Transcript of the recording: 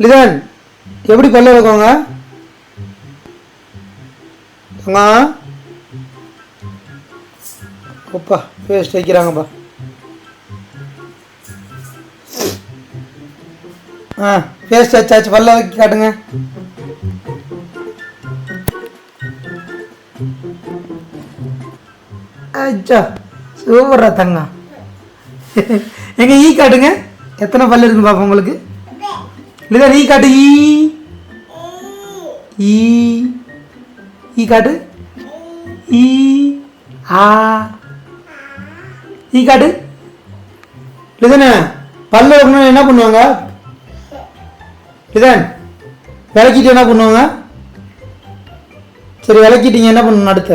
லிதன் எப்படி பல்ல வைக்கோங்க அப்பா பேஸ்ட் வைக்கிறாங்கப்பா. பேஸ்ட் வச்சாச்சு, பல்ல வைக்க காட்டுங்க. அச்சா சூப்பரா தங்கம். எங்க ஈ காட்டுங்க, எத்தனை பல்லு இருக்குன்னு பாப்போம் உங்களுக்கு. லிதன் ஈ காட்டு. ஈ ஈ காட்டு. ஈ ஆ ஈ காட்டு. லிதன் பல்லு வைக்கணும் என்ன பண்ணுவாங்க? லிதன் விளக்கிட்டு என்ன பண்ணுவாங்க? சரி விளக்கிட்டீங்க என்ன பண்ணணும் அடுத்த?